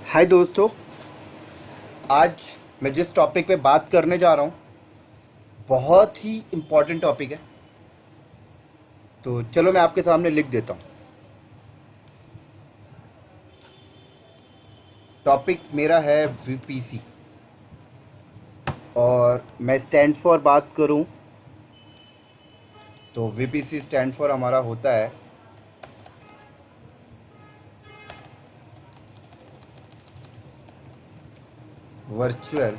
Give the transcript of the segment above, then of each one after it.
हाय दोस्तों, आज मैं जिस टॉपिक पे बात करने जा रहा हूँ बहुत ही इम्पोर्टेंट टॉपिक है। तो चलो मैं आपके सामने लिख देता हूँ। टॉपिक मेरा है वीपीसी और मैं स्टैंड फॉर बात करूँ तो वीपीसी स्टैंड फॉर हमारा होता है वर्चुअल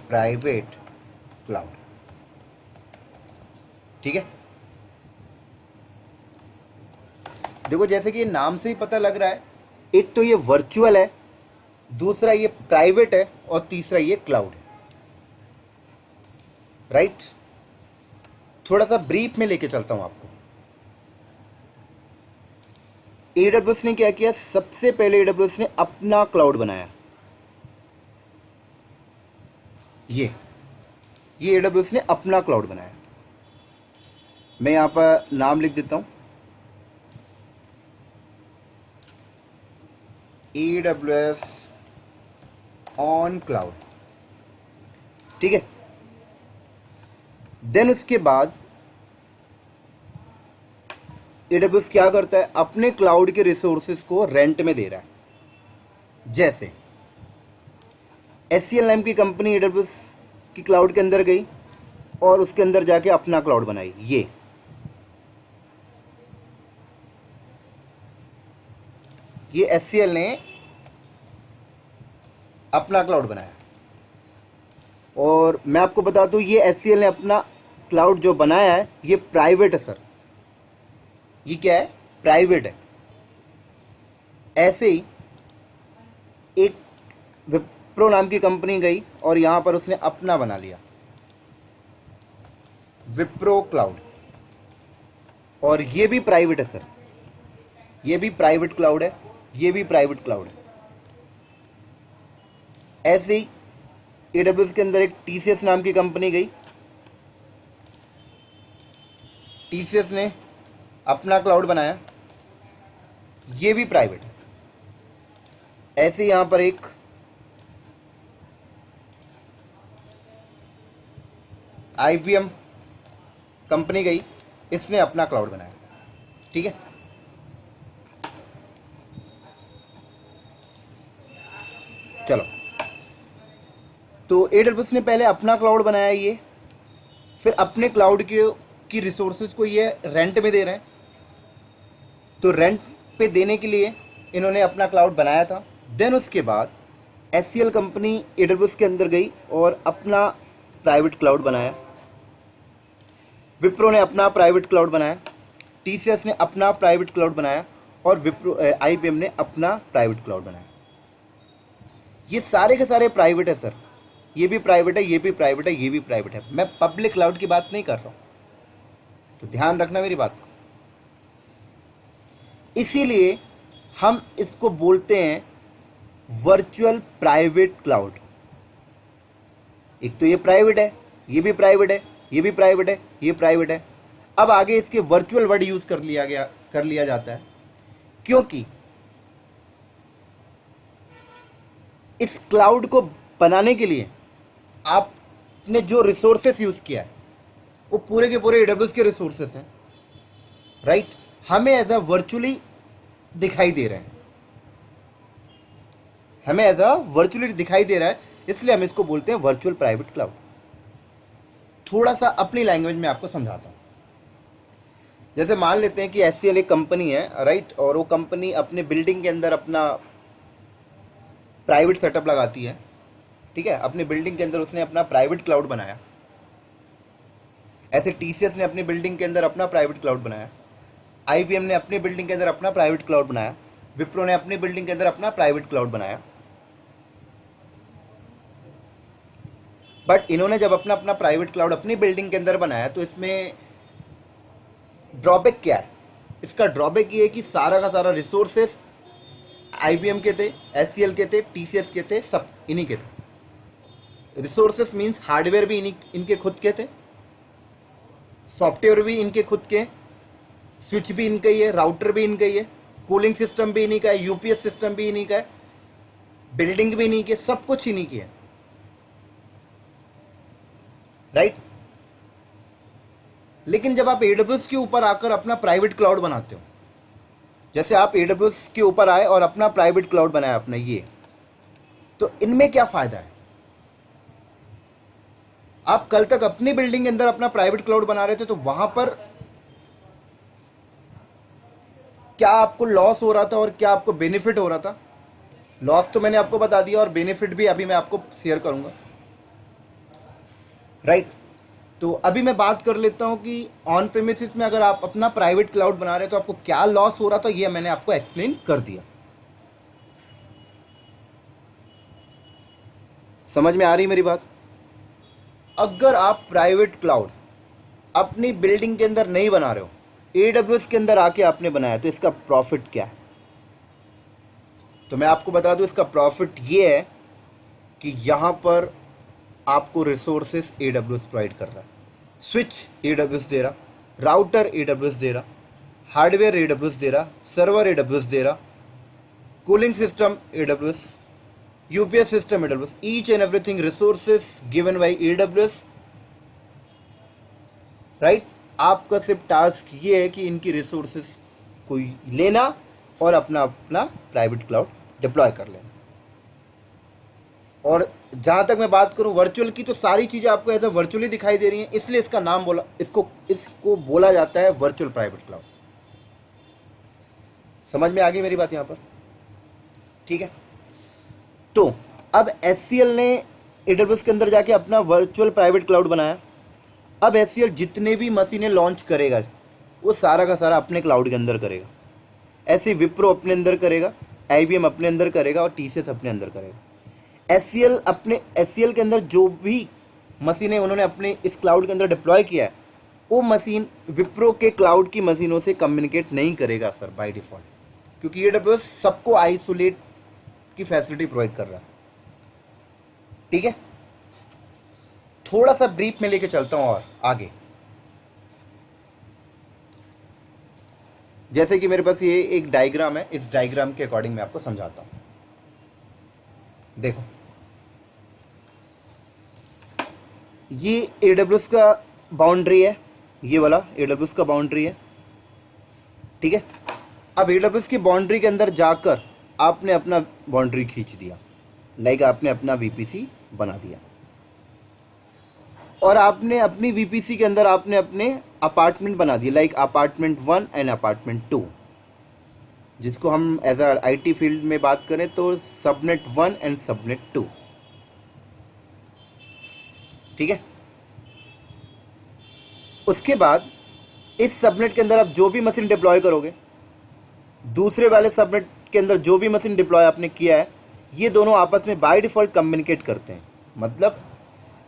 प्राइवेट क्लाउड। ठीक है, देखो जैसे कि नाम से ही पता लग रहा है, एक तो ये वर्चुअल है, दूसरा ये प्राइवेट है और तीसरा ये क्लाउड है। राइट, थोड़ा सा ब्रीफ में लेके चलता हूं आपको। एडब्ल्यूएस ने क्या किया? सबसे पहले एडब्ल्यूएस ने अपना क्लाउड बनाया। ये एडब्ल्यूएस ने अपना क्लाउड बनाया। मैं यहां पर नाम लिख देता हूं, AWS ऑन क्लाउड। ठीक है, देन उसके बाद AWS क्या करता है? अपने क्लाउड के रिसोर्सेज को रेंट में दे रहा है। जैसे SCL नाम की कंपनी AWS की क्लाउड के अंदर गई और उसके अंदर जाके अपना क्लाउड बनाई। ये SCL ने अपना क्लाउड बनाया। और मैं आपको बता दूं, ये SCL ने अपना क्लाउड जो बनाया है ये प्राइवेट है सर। ये क्या है? प्राइवेट है। ऐसे ही एक विप्रो नाम की कंपनी गई और यहां पर उसने अपना बना लिया, विप्रो क्लाउड। और ये भी प्राइवेट है सर, ये भी प्राइवेट क्लाउड है, ये भी प्राइवेट क्लाउड है। ऐसे ही AWS के अंदर एक TCS नाम की कंपनी गई, TCS ने अपना क्लाउड बनाया, ये भी प्राइवेट है। ऐसे यहां पर एक IBM कंपनी गई, इसने अपना क्लाउड बनाया। ठीक है, चलो। तो AWS ने पहले अपना क्लाउड बनाया, ये फिर अपने क्लाउड की रिसोर्सेज को ये रेंट में दे रहे हैं। तो रेंट पे देने के लिए इन्होंने अपना क्लाउड बनाया था। देन उसके बाद SCL कंपनी AWS के अंदर गई और अपना प्राइवेट क्लाउड बनाया। विप्रो ने अपना प्राइवेट क्लाउड बनाया, TCS ने अपना प्राइवेट क्लाउड बनाया और IBM ने अपना प्राइवेट क्लाउड बनाया। ये सारे के सारे प्राइवेट है सर। ये भी प्राइवेट है, ये भी प्राइवेट है, ये भी प्राइवेट है। मैं पब्लिक क्लाउड की बात नहीं कर रहा हूं, तो ध्यान रखना मेरी बात को। इसीलिए हम इसको बोलते हैं वर्चुअल प्राइवेट क्लाउड। एक तो ये प्राइवेट है, ये भी प्राइवेट है, ये भी प्राइवेट है, ये प्राइवेट है। अब आगे इसके वर्चुअल वर्ड यूज कर लिया जाता है, क्योंकि इस क्लाउड को बनाने के लिए आपने जो रिसोर्सेस यूज किया है वो पूरे के पूरे AWS के रिसोर्सेस हैं। राइट, हमें एज अ वर्चुअली दिखाई दे रहा है, हमें एज अ वर्चुअली दिखाई दे रहा है, इसलिए हम इसको बोलते हैं वर्चुअल प्राइवेट क्लाउड। थोड़ा सा अपनी लैंग्वेज में आपको समझाता हूं। जैसे मान लेते हैं कि SCL एक कंपनी है, राइट, और वो कंपनी अपने बिल्डिंग के अंदर अपना प्राइवेट सेटअप लगाती है। ठीक है, अपनी बिल्डिंग के अंदर उसने अपना प्राइवेट क्लाउड बनाया। ऐसे TCS ने अपनी बिल्डिंग के अंदर अपना प्राइवेट क्लाउड बनाया, IBM ने अपनी बिल्डिंग के अंदर अपना प्राइवेट क्लाउड बनाया, विप्रो ने अपनी बिल्डिंग के अंदर अपना प्राइवेट क्लाउड बनाया। बट इन्होंने जब अपना अपना प्राइवेट क्लाउड अपनी बिल्डिंग के अंदर बनाया तो इसमें ड्रॉबैक क्या है? इसका ड्रॉबैक ये है कि सारा का सारा रिसोर्सेस IBM के थे, SCL के थे, TCS के थे, सब इन्हीं के थे। रिसोर्सेस मीन्स हार्डवेयर भी इनके खुद के थे, सॉफ्टवेयर भी इनके खुद के, स्विच भी इनका ही है, राउटर भी इनका ही है, कूलिंग सिस्टम भी इन्हीं का है, UPS सिस्टम भी इन्हीं का है, बिल्डिंग भी नहीं किए, सब कुछ ही नहीं किया, राइट। लेकिन जब आप एडब्ल्यूएस के ऊपर आकर अपना प्राइवेट क्लाउड बनाते हो, जैसे आप एडब्ल्यूएस के ऊपर आए और अपना प्राइवेट क्लाउड बनाया आपने, ये तो इनमें क्या फायदा है? आप कल तक अपनी बिल्डिंग के अंदर अपना प्राइवेट क्लाउड बना रहे थे, तो वहां पर क्या आपको लॉस हो रहा था और क्या आपको बेनिफिट हो रहा था? लॉस तो मैंने आपको बता दिया और बेनिफिट भी अभी मैं आपको शेयर करूंगा, राइट। तो अभी मैं बात कर लेता हूं कि ऑन प्रेमिसेस में अगर आप अपना प्राइवेट क्लाउड बना रहे हैं तो आपको क्या लॉस हो रहा था, ये मैंने आपको एक्सप्लेन कर दिया। समझ में आ रही मेरी बात? अगर आप प्राइवेट क्लाउड अपनी बिल्डिंग के अंदर नहीं बना रहे हो, एडब्ल्यूएस के अंदर आके आपने बनाया, तो इसका प्रॉफिट क्या है? तो मैं आपको बता दूं, इसका प्रॉफिट ये है कि यहां पर आपको रिसोर्सेस एडब्ल्यूएस प्रोवाइड कर रहा है, स्विच एडब्ल्यूएस दे रहा, राउटर एडब्ल्यूएस दे रहा, हार्डवेयर एडब्ल्यूएस दे रहा, सर्वर एडब्ल्यूएस दे रहा, cooling system AWS, UPS system AWS, each and everything resources given by AWS, right. आपका सिर्फ टास्क ये है कि इनकी रिसोर्सेस को लेना और अपना अपना प्राइवेट क्लाउड डिप्लॉय कर लेना। और जहां तक मैं बात करूं वर्चुअल की, तो सारी चीजें आपको ऐसा वर्चुअली दिखाई दे रही हैं, इसलिए इसका नाम बोला, इसको बोला जाता है वर्चुअल प्राइवेट क्लाउड। समझ में आ गई मेरी बात यहां पर? ठीक है। तो अब एचसीएल ने एडब्ल्यूएस के अंदर जाके अपना वर्चुअल प्राइवेट क्लाउड बनाया। अब एचसीएल जितने भी मशीनें लॉन्च करेगा, वो सारा का सारा अपने क्लाउड के अंदर करेगा। ऐसे विप्रो अपने अंदर करेगा, आईबीएम अपने अंदर करेगा और टीसीएस अपने अंदर करेगा। एचसीएल के अंदर जो भी मशीनें उन्होंने अपने इस क्लाउड के अंदर डिप्लॉय किया है, वो मशीन विप्रो के क्लाउड की मशीनों से कम्युनिकेट नहीं करेगा सर बाय डिफॉल्ट, क्योंकि एडब्ल्यूएस सबको आइसोलेट की फैसिलिटी प्रोवाइड कर रहा है। ठीक है, थोड़ा सा ब्रीफ में लेके चलता हूं और आगे। जैसे कि मेरे पास ये एक डायग्राम है, इस डायग्राम के अकॉर्डिंग मैं आपको समझाता हूं। देखो, ये एडब्ल्यूएस का बाउंड्री है, ये वाला एडब्ल्यूएस का बाउंड्री है। ठीक है, अब एडब्ल्यूएस की बाउंड्री के अंदर जाकर आपने अपना बाउंड्री खींच दिया, लाइक आपने अपना वीपीसी बना दिया, और आपने अपनी वीपीसी के अंदर आपने अपने अपार्टमेंट बना दिए, लाइक अपार्टमेंट 1 एंड अपार्टमेंट 2, जिसको हम एज अ आईटी फील्ड में बात करें तो सबनेट 1 एंड सबनेट 2। ठीक है, उसके बाद इस सबनेट के अंदर आप जो भी मशीन डिप्लॉय करोगे, दूसरे वाले सबनेट के अंदर जो भी मशीन डिप्लॉय आपने किया है, ये दोनों आपस में बाय डिफॉल्ट कम्युनिकेट करते हैं। मतलब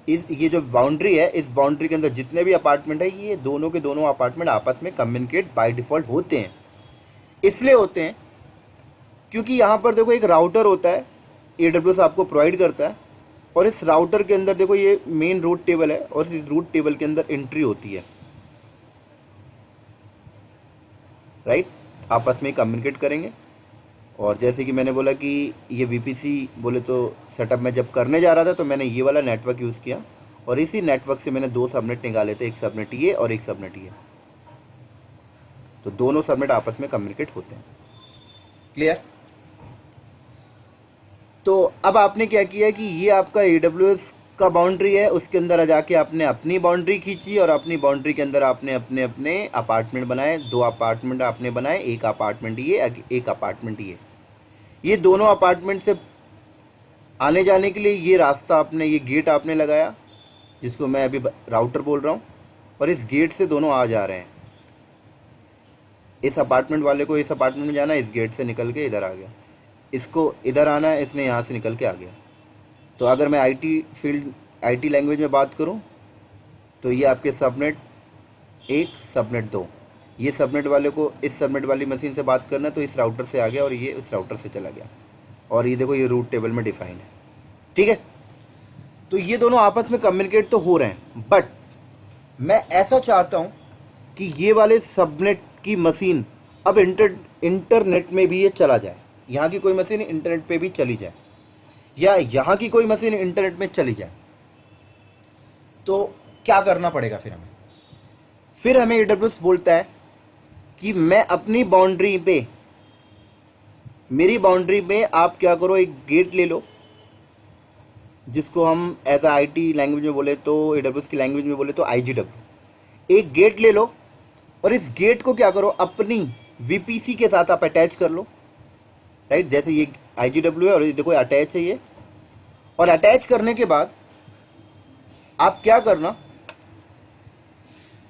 ये जो बाउंड्री है, इस बाउंड्री के अंदर जितने भी अपार्टमेंट है, ये दोनों के दोनों अपार्टमेंट आपस में कम्युनिकेट बाय डिफॉल्ट होते हैं। इसलिए होते हैं क्योंकि यहाँ पर देखो एक राउटर होता है, एडब्ल्यूएस आपको प्रोवाइड करता है, और इस राउटर के अंदर देखो ये मेन रूट टेबल है, और इस रूट टेबल के अंदर एंट्री होती है, राइट। आपस में कम्युनिकेट करेंगे। और जैसे कि मैंने बोला कि ये वीपीसी बोले तो सेटअप में जब करने जा रहा था, तो मैंने ये वाला नेटवर्क यूज़ किया, और इसी नेटवर्क से मैंने 2 सबनेट निकाले थे, एक सबनेट ये और एक सबनेट ये। तो दोनों सबनेट आपस में कम्युनिकेट होते हैं। क्लियर? तो अब आपने क्या किया कि ये आपका एडब्ल्यूएस का बाउंड्री है, उसके अंदर जाके आपने अपनी बाउंड्री खींची, और अपनी बाउंड्री के अंदर आपने अपने अपने अपार्टमेंट बनाए। 2 अपार्टमेंट आपने बनाए, एक अपार्टमेंट ये, एक अपार्टमेंट ये दोनों अपार्टमेंट से आने जाने के लिए ये रास्ता आपने, ये गेट आपने लगाया, जिसको मैं अभी राउटर बोल रहा हूँ, और इस गेट से दोनों आ जा रहे हैं। इस अपार्टमेंट वाले को इस अपार्टमेंट में जाना, इस गेट से निकल के इधर आ गया, इसको इधर आना है, इसने यहाँ से निकल के आ गया। तो अगर मैं आईटी लैंग्वेज में बात करूँ, तो ये आपके सबनेट 1 सबनेट 2, ये सबनेट वाले को इस सबनेट वाली मशीन से बात करना है, तो इस राउटर से आ गया और ये उस राउटर से चला गया, और ये देखो ये रूट टेबल में डिफाइन है। ठीक है, तो ये दोनों आपस में कम्युनिकेट तो हो रहे हैं, बट मैं ऐसा चाहता हूँ कि ये वाले सबनेट की मशीन अब इंटरनेट में भी ये चला जाए, यहाँ की कोई मशीन इंटरनेट पे भी चली जाए। या यहाँ की कोई मशीन इंटरनेट में चली जाए, तो क्या करना पड़ेगा फिर हमें? फिर हमें AWS बोलता है कि मैं अपनी बाउंड्री पे, मेरी बाउंड्री में आप क्या करो, एक गेट ले लो, जिसको हम एज IT लैंग्वेज में बोले तो, AWS की लैंग्वेज में बोले तो IGW। एक गेट ले लो और इस गेट को क्या करो, अपनी VPC के साथ आप अटैच कर लो, राइट। जैसे ये IGW है और ये देखो अटैच है ये। और अटैच करने के बाद आप क्या करना,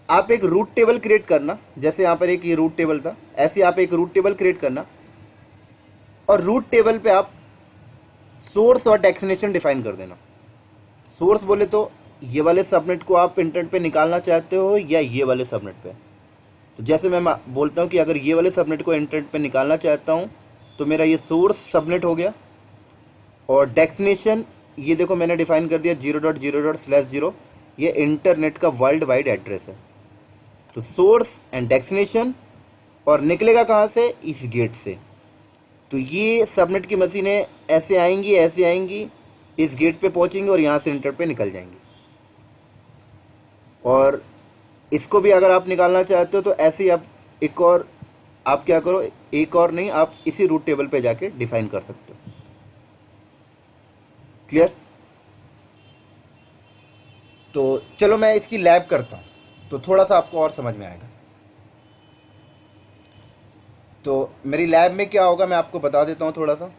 आप एक रूट टेबल क्रिएट करना, जैसे यहाँ पर एक ये रूट टेबल था, ऐसे आप एक रूट टेबल क्रिएट करना और रूट टेबल पे आप सोर्स और डेस्टिनेशन डिफाइन कर देना। सोर्स बोले तो ये वाले सबनेट को आप इंटरनेट पे निकालना चाहते हो या ये वाले सबनेट पे। तो जैसे मैं बोलता हूँ कि अगर ये वाले सबनेट को इंटरनेट पे निकालना चाहता हूँ तो मेरा ये सोर्स सबनेट हो गया, और डेस्टिनेशन ये देखो मैंने डिफाइन कर दिया 0.0./0, ये इंटरनेट का वर्ल्ड वाइड एड्रेस है। तो सोर्स एंड डेस्टिनेशन, और निकलेगा कहाँ से, इस गेट से। तो ये सबनेट की मशीनें ऐसे आएंगी, इस गेट पे पहुंचेंगी और यहाँ से इंटरनेट पे निकल जाएंगी। और इसको भी अगर आप निकालना चाहते हो तो ऐसे ही आप एक और, आप क्या करो, एक और नहीं, आप इसी रूट टेबल पे जाके डिफाइन कर सकते हो। क्लियर? तो चलो मैं इसकी लैब करता हूँ तो थोड़ा सा आपको और समझ में आएगा। तो मेरी लैब में क्या होगा मैं आपको बता देता हूँ थोड़ा सा।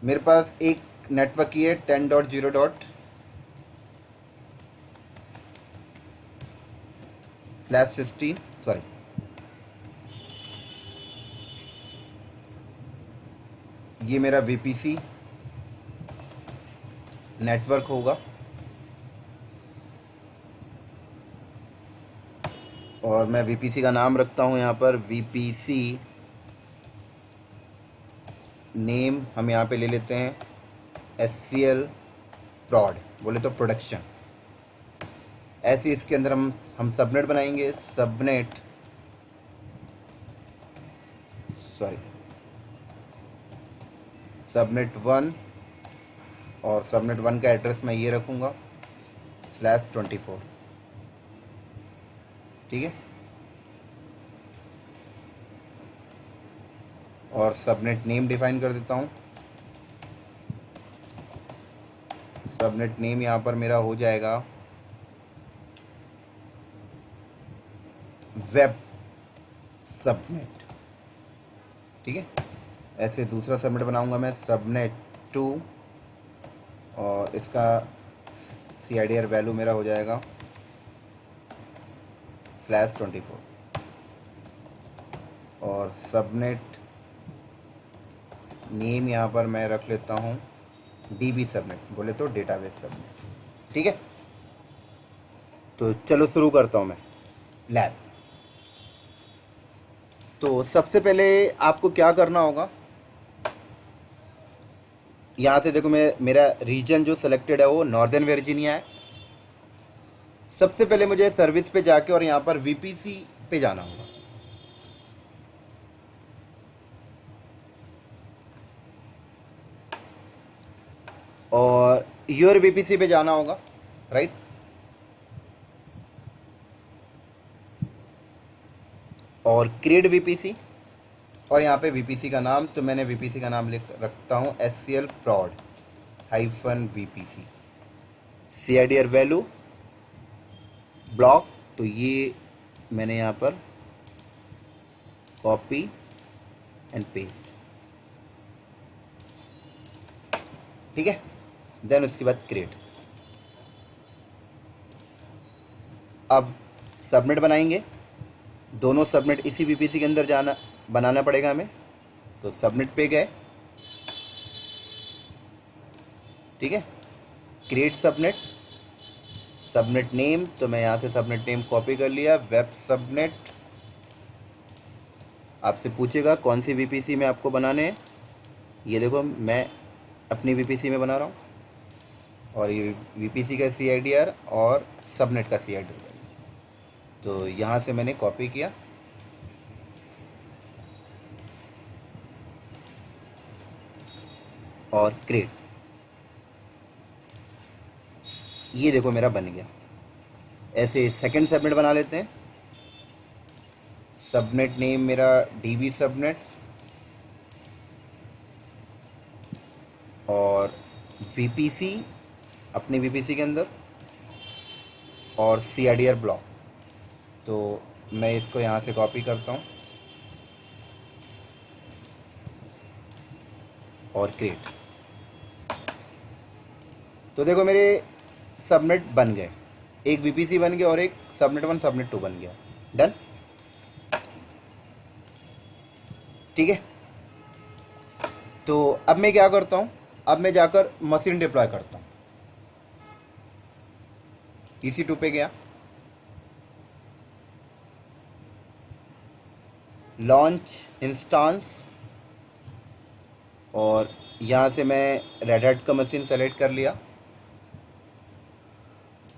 मेरे पास एक नेटवर्क की है 10.0/15, सॉरी, ये मेरा VPC नेटवर्क होगा, और मैं VPC का नाम रखता हूँ यहाँ पर VPC नेम हम यहाँ पे ले लेते हैं SCL prod, बोले तो प्रोडक्शन। ऐसे इसके अंदर हम सबनेट बनाएंगे, सबनेट सबनेट 1, और सबनेट 1 का एड्रेस मैं ये रखूँगा /24, ठीक है। और सबनेट नेम डिफाइन कर देता हूँ। सबनेट नेम यहाँ पर मेरा हो जाएगा वेब सबनेट, ठीक है। ऐसे दूसरा सबनेट बनाऊंगा मैं सबनेट 2, और इसका CIDR वैल्यू मेरा हो जाएगा /24, और सबनेट नेम यहाँ पर मैं रख लेता हूँ DB सबनेट, बोले तो डेटाबेस सबनेट, ठीक है। तो चलो शुरू करता हूँ मैं लैब। तो सबसे पहले आपको क्या करना होगा, यहाँ से देखो मेरा रीजन जो सिलेक्टेड है वो नॉर्दर्न वर्जीनिया है। सबसे पहले मुझे सर्विस पे जाके और यहाँ पर VPC पे जाना होगा। और योर VPC पे जाना होगा, राइट। और क्रिएट VPC, और यहाँ पे VPC का नाम, तो मैंने VPC का नाम लिख रखता हूँ SCL prod -VPC। CIDR value block, तो ये मैंने यहाँ पर कॉपी एंड पेस्ट, ठीक है। देन उसके बाद क्रिएट। अब सबनेट बनाएंगे, दोनों सबनेट इसी VPC के अंदर बनाना पड़ेगा हमें। तो सबनेट पे गए, ठीक है, क्रिएट सबनेट, सबनेट नेम, तो मैं यहाँ से सबनेट नेम कॉपी कर लिया, वेब सबनेट। आपसे पूछेगा कौन सी VPC में आपको बनाने हैं, ये देखो मैं अपनी VPC में बना रहा हूँ, और ये VPC का CIDR और सबनेट का CIDR। तो यहाँ से मैंने कॉपी किया और क्रिएट, ये देखो मेरा बन गया। ऐसे सेकंड सबनेट बना लेते हैं। सबनेट नेम मेरा डीबी सबनेट और वीपीसी अपने वीपीसी के अंदर और सीआईडीआर ब्लॉक। तो मैं इसको यहाँ से कॉपी करता हूँ और क्रिएट। तो देखो मेरे सबनेट बन गए, एक वीपीसी बन गया और एक सबनेट 1 सबनेट 2 बन गया। डन, ठीक है। तो अब मैं क्या करता हूँ, अब मैं जाकर मशीन डिप्लॉय करता हूँ। EC2 पे गया, लॉन्च इंस्टांस और यहाँ से मैं रेड हैट का मशीन सेलेक्ट कर लिया।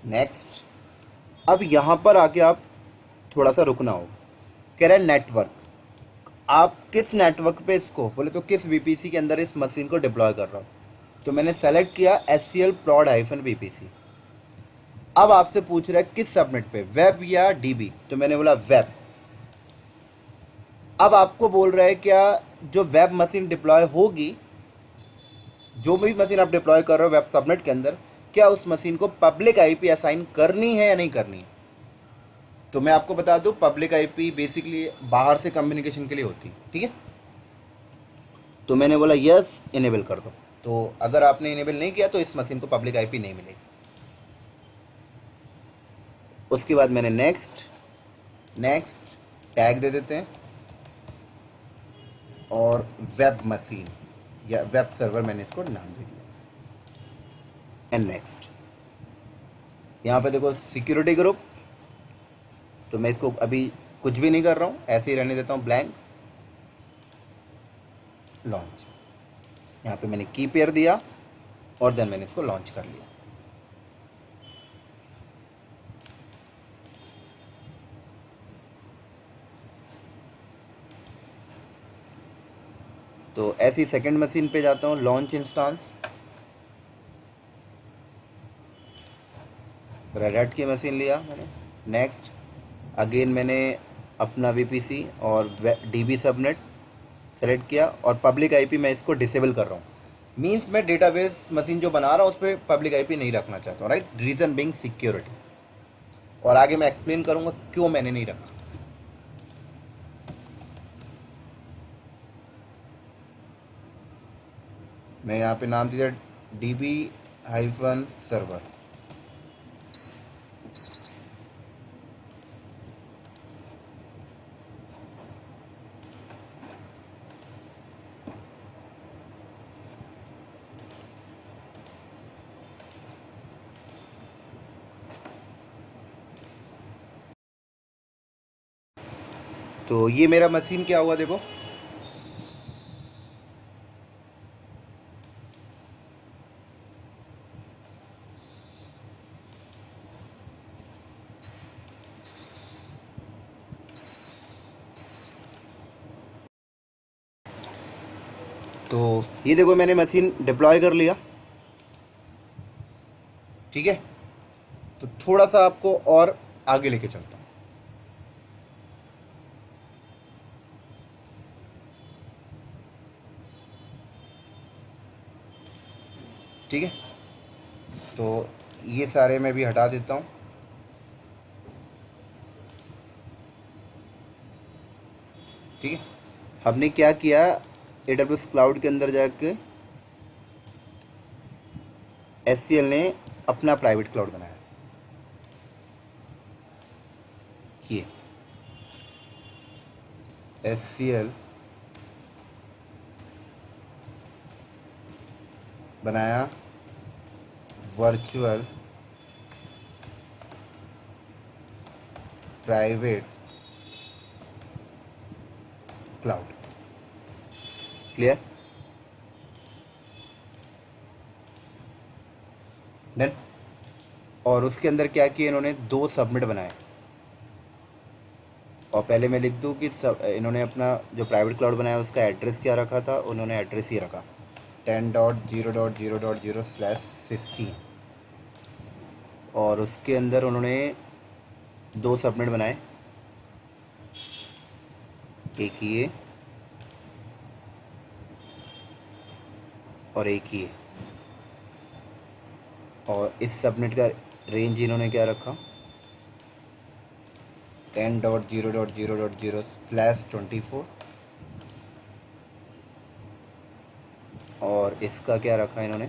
नेक्स्ट, अब यहाँ पर आके आप थोड़ा सा रुकना होगा। कह रहा है नेटवर्क, आप किस नेटवर्क पे इसको बोले तो किस वीपीसी के अंदर इस मशीन को डिप्लॉय कर रहा हूँ। तो मैंने सेलेक्ट किया SCL prod -VPC। अब आपसे पूछ रहा है किस सबनेट पे, वेब या डीबी, तो मैंने बोला वेब। अब आपको बोल रहा है क्या जो वेब मशीन डिप्लॉय होगी, जो भी मशीन आप डिप्लॉय कर रहे हो वेब सबनेट के अंदर, क्या उस मशीन को पब्लिक आईपी असाइन करनी है या नहीं करनी है। तो मैं आपको बता दूं, पब्लिक आईपी बेसिकली बाहर से कम्युनिकेशन के लिए होती है, ठीक है। तो मैंने बोला यस, इनेबल कर दो। तो अगर आपने इनेबल नहीं किया तो इस मशीन को पब्लिक आईपी नहीं मिलेगी। उसके बाद मैंने नेक्स्ट टैग दे देते हैं और वेब मशीन या वेब सर्वर मैंने इसको नाम दे दिया। एंड नेक्स्ट, यहाँ पे देखो सिक्योरिटी ग्रुप, तो मैं इसको अभी कुछ भी नहीं कर रहा हूँ, ऐसे ही रहने देता हूँ ब्लैंक। लॉन्च, यहाँ पे मैंने की पेयर दिया और देन मैंने इसको लॉन्च कर लिया। तो ऐसी सेकंड मशीन पे जाता हूँ, लॉन्च इंस्टांस, रेड हैट की मशीन लिया मैंने। नेक्स्ट, अगेन मैंने अपना वीपीसी और डीबी सबनेट सेलेक्ट किया और पब्लिक आईपी मैं इसको डिसेबल कर रहा हूँ। मींस मैं डेटाबेस मशीन जो बना रहा हूँ उस पर पब्लिक आईपी नहीं रखना चाहता हूँ, राइट। रीज़न बिंग सिक्योरिटी, और आगे मैं एक्सप्लेन करूँगा क्यों मैंने नहीं रखा। मैं यहाँ पे नाम दिया DB-सर्वर। तो ये मेरा मशीन क्या हुआ देखो, तो ये देखो मैंने मशीन डिप्लॉय कर लिया, ठीक है। तो थोड़ा सा आपको और आगे लेके चलता हूँ। ठीक है, तो ये सारे मैं भी हटा देता हूँ। ठीक है, हमने क्या किया, AWS क्लाउड के अंदर जाके SCL ने अपना प्राइवेट क्लाउड बनाया। ये SCL बनाया virtual private cloud. Clear, done. और उसके अंदर क्या किया इन्होंने, 2 सबमिट बनाए। और पहले मैं लिख दूँ कि सब इन्होंने अपना जो प्राइवेट क्लाउड बनाया उसका एड्रेस क्या रखा था, उन्होंने एड्रेस ही रखा 10.0.0.0/16। और उसके अंदर उन्होंने दो सबनेट बनाए, एक ये और एक ये। और इस सबनेट का रेंज इन्होंने क्या रखा, 10.0.0.0/24। और इसका क्या रखा इन्होंने,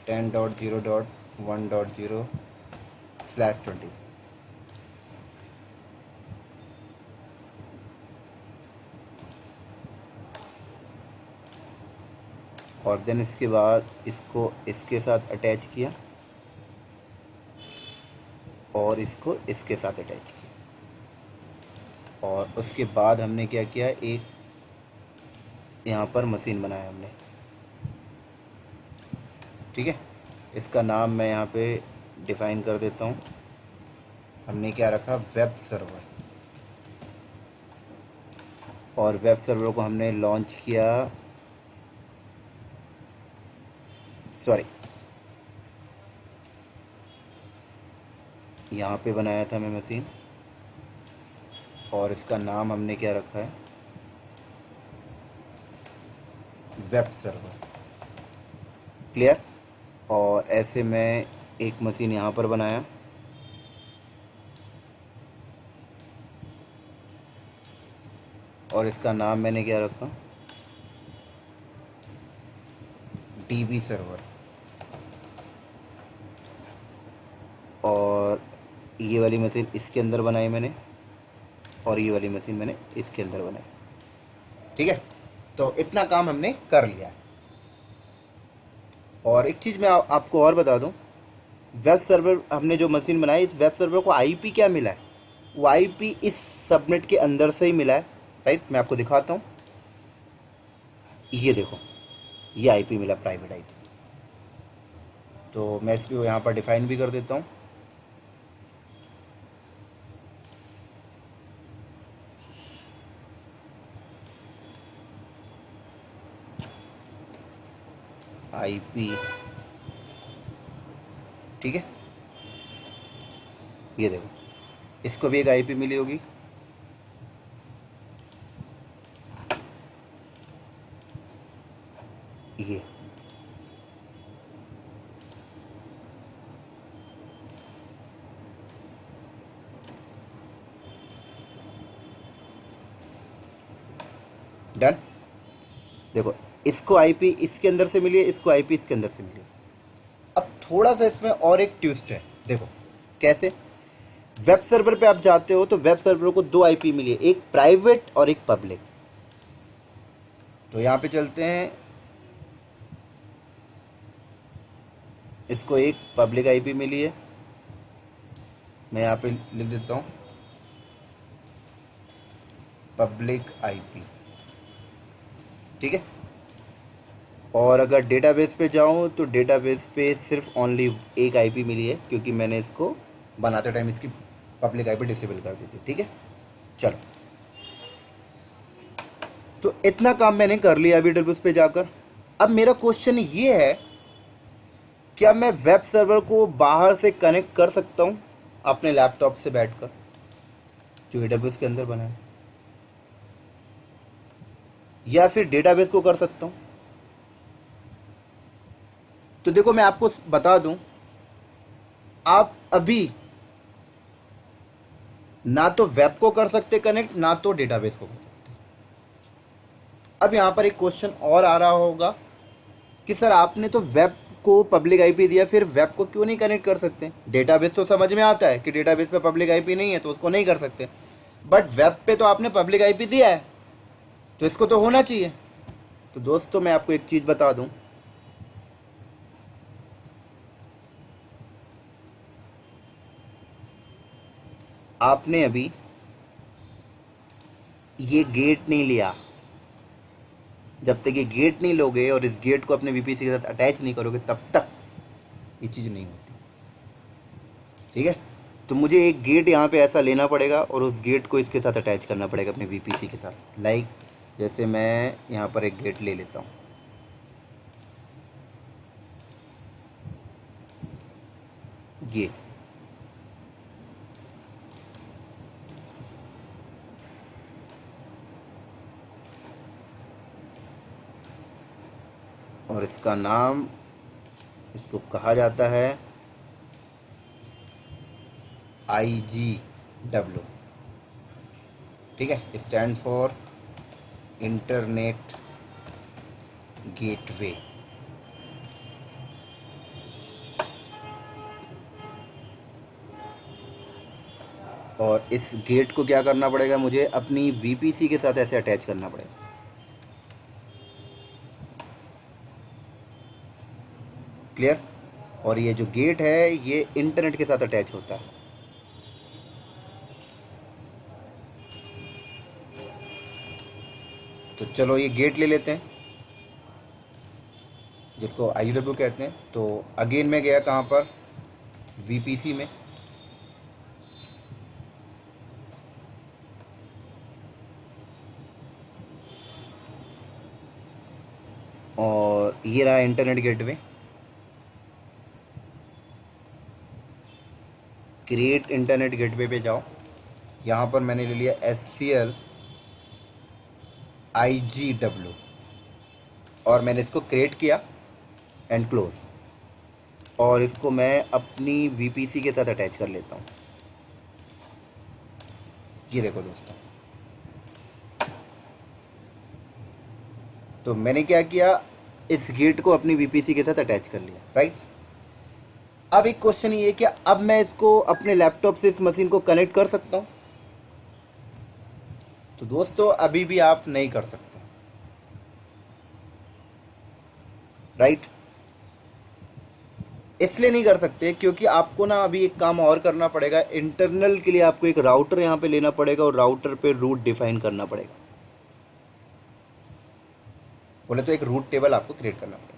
10.0.1.0/20। और देन इसके बाद इसको इसके साथ अटैच किया और इसको इसके साथ अटैच किया। और उसके बाद हमने क्या किया, एक यहाँ पर मशीन बनाया हमने, ठीक है। इसका नाम मैं यहाँ पे डिफ़ाइन कर देता हूँ। हमने क्या रखा, वेब सर्वर। और वेब सर्वर को हमने लॉन्च किया, सॉरी यहाँ पे बनाया था मैं मशीन, और इसका नाम हमने क्या रखा है, वेब सर्वर। क्लियर। और ऐसे मैं एक मशीन यहाँ पर बनाया, और इसका नाम मैंने क्या रखा, डीबी सर्वर। और ये वाली मशीन इसके अंदर बनाई मैंने, और ये वाली मशीन मैंने इसके अंदर बनाई, ठीक है। तो इतना काम हमने कर लिया है। और एक चीज़ मैं आपको और बता दूं, वेब सर्वर हमने जो मशीन बनाई, इस वेब सर्वर को आईपी क्या मिला है, वो आईपी इस सबनेट के अंदर से ही मिला है, राइट। मैं आपको दिखाता हूँ, ये देखो, ये आईपी मिला, प्राइवेट आईपी। तो मैं इसको यहाँ पर डिफाइन भी कर देता हूँ। आईपी, ठीक है, ये देखो, इसको भी एक आईपी मिली होगी। ये डन। देखो, इसको आईपी इसके अंदर से मिली है, इसको आईपी इसके अंदर से मिली है। अब थोड़ा सा इसमें और एक ट्विस्ट है, देखो कैसे। वेब सर्वर पे आप जाते हो तो वेब सर्वर को दो आईपी मिली है, एक प्राइवेट और एक पब्लिक। तो यहाँ पे चलते हैं, इसको एक पब्लिक आईपी मिली है, मैं यहाँ पे लिख देता हूँ पब्लिक आईपी, ठीक है। और अगर डेटाबेस पे जाऊँ तो डेटाबेस पे सिर्फ ओनली एक आईपी मिली है, क्योंकि मैंने इसको बनाते टाइम इसकी पब्लिक आईपी डिसेबल कर दी थी, ठीक है। चलो, तो इतना काम मैंने कर लिया अभी डेटाबेस पे जाकर। अब मेरा क्वेश्चन ये है, क्या मैं वेब सर्वर को बाहर से कनेक्ट कर सकता हूँ अपने लैपटॉप से बैठकर, जो डेटाबेस के अंदर बना है, या फिर डेटाबेस को कर सकता हूँ? तो देखो, मैं आपको बता दूं, आप अभी ना तो वेब को कर सकते कनेक्ट, ना तो डेटाबेस को कर सकते। अब यहां पर एक क्वेश्चन और आ रहा होगा कि सर आपने तो वेब को पब्लिक आईपी दिया, फिर वेब को क्यों नहीं कनेक्ट कर सकते? डेटाबेस तो समझ में आता है कि डेटाबेस पे पब्लिक आईपी नहीं है तो उसको नहीं कर सकते, बट वेब पे तो आपने पब्लिक आईपी दिया है, तो इसको तो होना चाहिए। तो दोस्तों, मैं आपको एक चीज बता दूं, आपने अभी ये गेट नहीं लिया, जब तक ये गेट नहीं लोगे और इस गेट को अपने वीपीसी के साथ अटैच नहीं करोगे, तब तक ये चीज़ नहीं होती, ठीक है। तो मुझे एक गेट यहाँ पे ऐसा लेना पड़ेगा और उस गेट को इसके साथ अटैच करना पड़ेगा अपने वीपीसी के साथ। लाइक जैसे मैं यहाँ पर एक गेट ले लेता हूँ, ये और इसका नाम, इसको कहा जाता है IGW। ठीक है, स्टैंड फॉर इंटरनेट गेटवे। और इस गेट को क्या करना पड़ेगा, मुझे अपनी वीपीसी के साथ ऐसे अटैच करना पड़ेगा। क्लियर। और ये जो गेट है ये इंटरनेट के साथ अटैच होता है। तो चलो ये गेट ले लेते हैं जिसको IGW कहते हैं। तो अगेन मैं गया कहाँ पर, वीपीसी में, और ये रहा internet gateway. Create internet gateway पे जाओ, यहाँ पर मैंने ले लिया SCL IGW और मैंने इसको क्रिएट किया एंड क्लोज। और इसको मैं अपनी वीपीसी के साथ अटैच कर लेता हूँ। ये देखो दोस्तों, तो मैंने क्या किया, इस गेट को अपनी वीपीसी के साथ अटैच कर लिया, राइट। अब एक क्वेश्चन ये है कि अब मैं इसको अपने लैपटॉप से इस मशीन को कनेक्ट कर सकता हूँ। तो दोस्तों अभी भी आप नहीं कर सकते, राइट। इसलिए नहीं कर सकते क्योंकि आपको ना अभी एक काम और करना पड़ेगा। इंटरनल के लिए आपको एक राउटर यहाँ पे लेना पड़ेगा और राउटर पे रूट डिफाइन करना पड़ेगा। बोले तो एक रूट टेबल आपको क्रिएट करना पड़ेगा।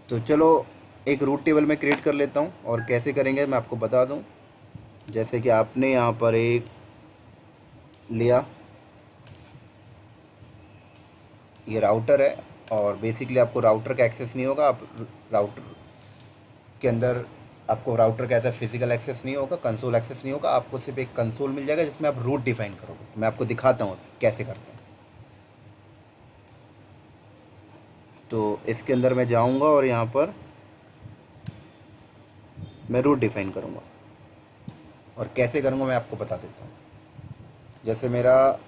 तो चलो एक रूट टेबल मैं क्रिएट कर लेता हूँ, और कैसे करेंगे मैं आपको बता दूँ। जैसे कि आपने यहाँ पर एक लिया, ये राउटर है, और बेसिकली आपको राउटर का एक्सेस नहीं होगा। आप राउटर के अंदर आपको राउटर का ऐसा फिजिकल एक्सेस नहीं होगा, कंसोल एक्सेस नहीं होगा। आपको सिर्फ एक कंसोल मिल जाएगा जिसमें आप रूट डिफाइन करोगे। मैं आपको दिखाता हूँ कैसे करते हैं। तो इसके अंदर मैं जाऊँगा और यहाँ पर मैं रूट डिफाइन करूँगा, और कैसे करूँगा मैं आपको बता देता हूँ। जैसे मेरा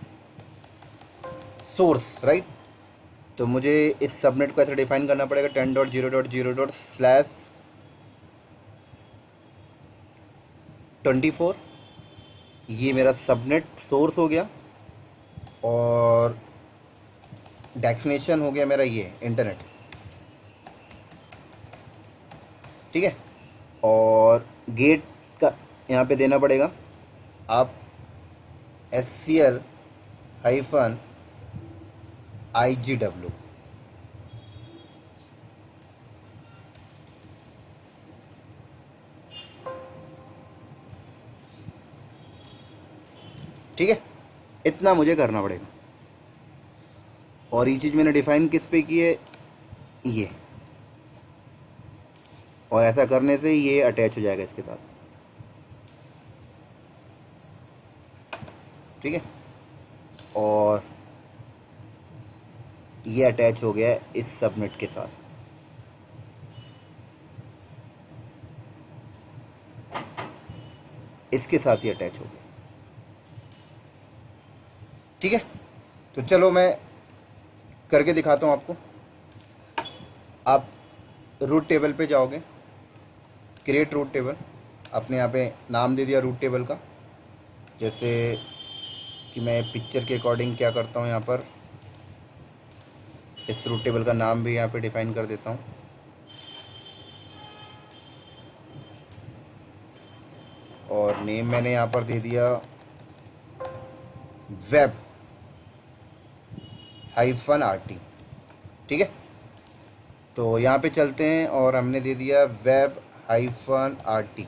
सोर्स, राइट, तो मुझे इस सबनेट को ऐसे डिफाइन करना पड़ेगा 10.0.0/24। ये मेरा सबनेट सोर्स हो गया, और डेस्टिनेशन हो गया मेरा ये इंटरनेट। ठीक है, और गेट का यहाँ पे देना पड़ेगा आप SCL IGW। ठीक है, इतना मुझे करना पड़ेगा। और ये चीज़ मैंने डिफाइन किस पे की है, ये, और ऐसा करने से ये अटैच हो जाएगा इसके साथ। ठीक है, और ये अटैच हो गया है इस सबनेट के साथ। इसके साथ ही अटैच हो गया। ठीक है, तो चलो मैं करके दिखाता हूँ आपको। आप रूट टेबल पे जाओगे, क्रिएट रूट टेबल, आपने यहाँ पे नाम दे दिया रूट टेबल का। जैसे कि मैं पिक्चर के अकॉर्डिंग क्या करता हूँ, यहाँ पर इस रूट टेबल का नाम भी यहाँ पे डिफाइन कर देता हूँ। और नेम मैंने यहाँ पर दे दिया web-rt। ठीक है, तो यहाँ पे चलते हैं, और हमने दे दिया web-rt -RT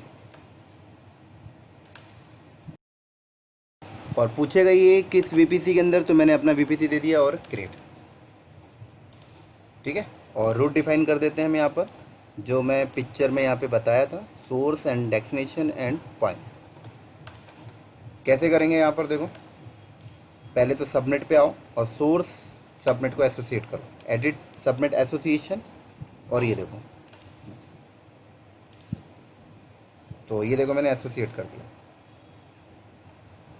और पूछेगा ये किस वीपीसी के अंदर, तो मैंने अपना वीपीसी दे दिया और क्रिएट। ठीक है, और रूट डिफाइन कर देते हैं हम यहाँ पर, जो मैं पिक्चर में यहाँ पे बताया था, source and destination and point. कैसे करेंगे यहाँ पर देखो, पहले तो सबनेट पे आओ और सोर्स सबनेट को एसोसिएट करो, एडिट सबनेट एसोसिएशन, और ये देखो, तो ये देखो मैंने एसोसिएट कर दिया।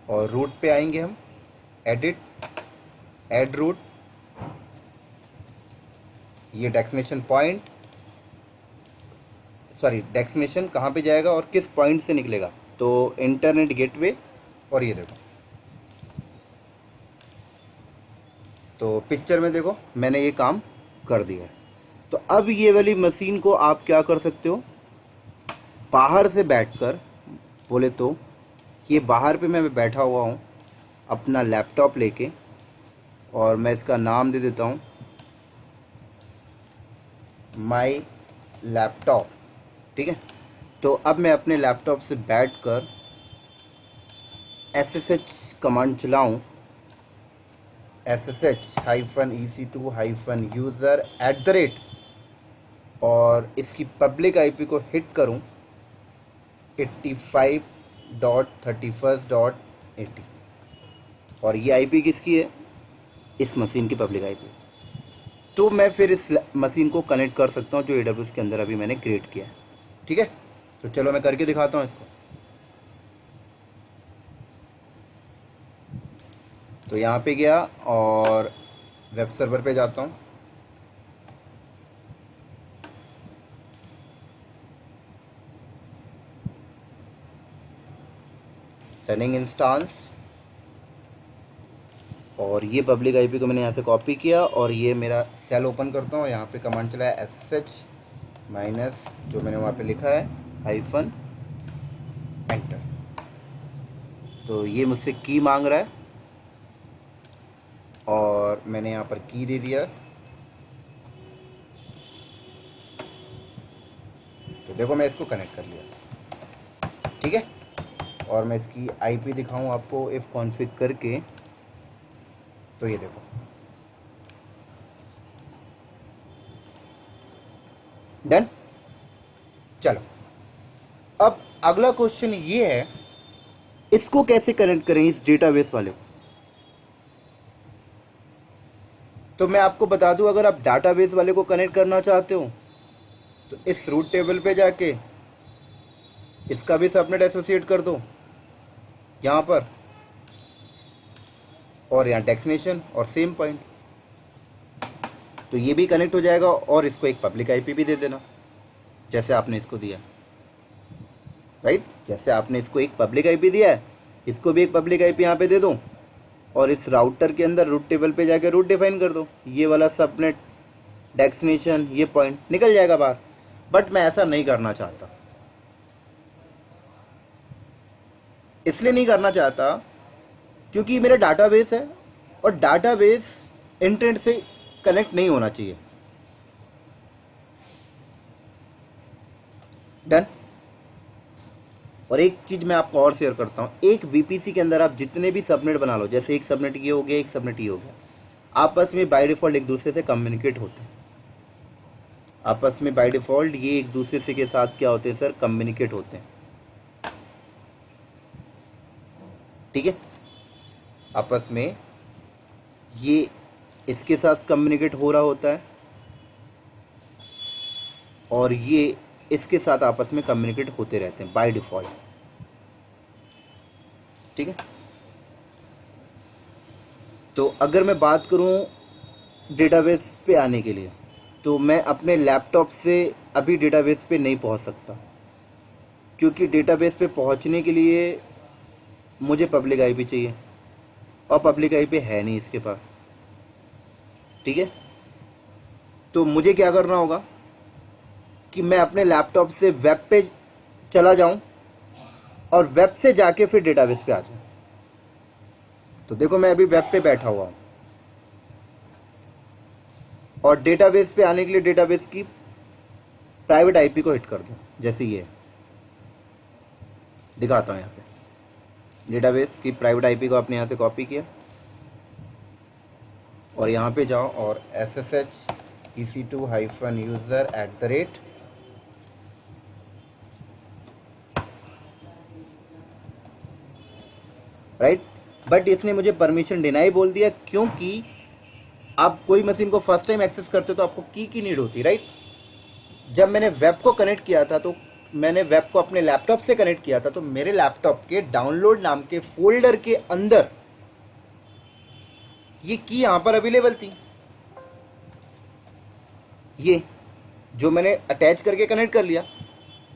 और रूट पे आएंगे हम, एडिट, ऐड रूट, ये डेस्टिनेशन पॉइंट, सॉरी डेस्टिनेशन कहाँ पे जाएगा और किस पॉइंट से निकलेगा, तो इंटरनेट गेटवे, और ये देखो, तो पिक्चर में देखो मैंने ये काम कर दिया है। तो अब ये वाली मशीन को आप क्या कर सकते हो, बाहर से बैठकर, बोले तो ये बाहर पे मैं बैठा हुआ हूँ अपना लैपटॉप लेके, और मैं इसका नाम दे देता हूँ माई लैपटॉप। ठीक है, तो अब मैं अपने लैपटॉप से बैठकर SSH कमांड चलाऊँ, SSH-EC2-user@, और इसकी पब्लिक आईपी को हिट करूं 85.31.80, और ये आईपी किसकी है, इस मशीन की पब्लिक आईपी। तो मैं फिर इस मशीन को कनेक्ट कर सकता हूं जो AWS के अंदर अभी मैंने क्रिएट किया है। ठीक है, तो चलो मैं करके दिखाता हूं इसको। तो यहाँ पे गया और वेब सर्वर पे जाता हूँ, रनिंग इंस्टांस, और ये पब्लिक आईपी को मैंने यहाँ से कॉपी किया और ये मेरा सेल ओपन करता हूँ। यहाँ पे कमांड चला है SSH माइनस, जो मैंने वहाँ पे लिखा है हाइफन एंटर। तो ये मुझसे की मांग रहा है और मैंने यहाँ पर की दे दिया। तो देखो मैं इसको कनेक्ट कर लिया। ठीक है, और मैं इसकी आईपी दिखाऊं आपको इफ़ कॉन्फ़िग करके, तो ये देखो डन। चलो अब अगला क्वेश्चन ये है, इसको कैसे कनेक्ट करें इस डेटाबेस वाले को। तो मैं आपको बता दूं, अगर आप डाटाबेस वाले को कनेक्ट करना चाहते हो तो इस रूट टेबल पे जाके इसका भी सबनेट एसोसिएट कर दो यहाँ पर, और यहाँ डेस्टिनेशन और सेम पॉइंट, तो ये भी कनेक्ट हो जाएगा। और इसको एक पब्लिक आईपी भी दे देना जैसे आपने इसको दिया, राइट, जैसे आपने इसको एक पब्लिक आईपी दिया है, इसको भी एक पब्लिक आईपी यहाँ पे दे दो, और इस राउटर के अंदर रूट टेबल पे जाके रूट डिफाइन कर दो, ये वाला सबनेट, डेस्टिनेशन, ये पॉइंट निकल जाएगा बाहर। बट मैं ऐसा नहीं करना चाहता, इसलिए नहीं करना चाहता क्योंकि मेरा डाटाबेस है और डाटाबेस इंटरनेट से कनेक्ट नहीं होना चाहिए। डन। और एक चीज़ मैं आपको और शेयर करता हूँ, एक वीपीसी के अंदर आप जितने भी सबनेट बना लो, जैसे एक सबनेट ये हो गया, एक सबनेट ये हो गया, आपस में बाय डिफ़ॉल्ट एक दूसरे से कम्युनिकेट होते हैं। आपस में बाय डिफ़ॉल्ट ये एक दूसरे से के साथ क्या होते हैं सर, कम्युनिकेट होते हैं। ठीक है, आपस में ये इसके साथ कम्युनिकेट हो रहा होता है और ये इसके साथ आपस में कम्युनिकेट होते रहते हैं बाय डिफ़ॉल्ट। ठीक है, तो अगर मैं बात करूं डेटाबेस पे आने के लिए, तो मैं अपने लैपटॉप से अभी डेटाबेस पे नहीं पहुंच सकता, क्योंकि डेटाबेस पे पहुंचने के लिए मुझे पब्लिक आईपी चाहिए और पब्लिक आईपी है नहीं इसके पास। ठीक है, तो मुझे क्या करना होगा कि मैं अपने लैपटॉप से वेब पे चला जाऊं और वेब से जाके फिर डेटाबेस पे आ जाऊं। तो देखो मैं अभी वेब पे बैठा हुआ हूं और डेटाबेस पे आने के लिए डेटाबेस की प्राइवेट आईपी को हिट कर दूँ, जैसे ये है। दिखाता हूँ यहाँ पे डेटाबेस की प्राइवेट आईपी को आपने यहाँ से कॉपी किया और यहाँ पे जाओ और ssh-ec2-user@ राइट। बट इसने मुझे परमिशन डिनाई बोल दिया, क्योंकि आप कोई मशीन को फर्स्ट टाइम एक्सेस करते हो तो आपको की नीड होती, राइट। जब मैंने वेब को कनेक्ट किया था तो मैंने वेब को अपने लैपटॉप से कनेक्ट किया था, तो मेरे लैपटॉप के डाउनलोड नाम के फोल्डर के अंदर ये की यहाँ पर अवेलेबल थी, ये जो मैंने अटैच करके कनेक्ट कर लिया।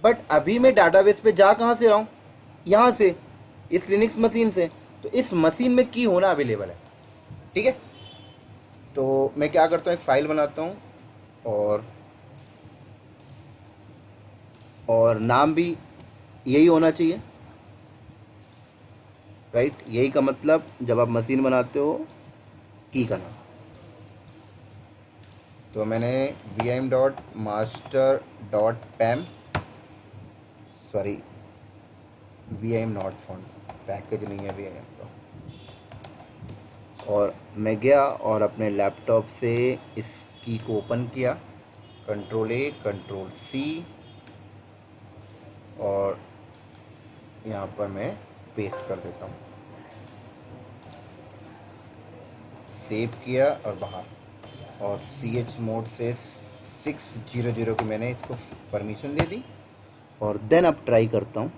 बट अभी मैं डाटाबेस पे जा कहाँ से रहा हूँ, यहाँ से, इस लिनक्स मशीन से। तो इस मशीन में की होना अवेलेबल है, ठीक है। तो मैं क्या करता हूँ, एक फ़ाइल बनाता हूँ और नाम भी यही होना चाहिए, राइट। यही का मतलब जब आप मशीन बनाते हो की का नाम। तो मैंने vim.master.pam sorry vim not found, package नहीं है vim का। और मैं गया और अपने लैपटॉप से इस की को ओपन किया, Ctrl+A Ctrl+C, और यहाँ पर मैं पेस्ट कर देता हूँ, सेव किया और बाहर, और ch मोड से 600 की मैंने इसको परमिशन दे दी। और देन अब ट्राई करता हूँ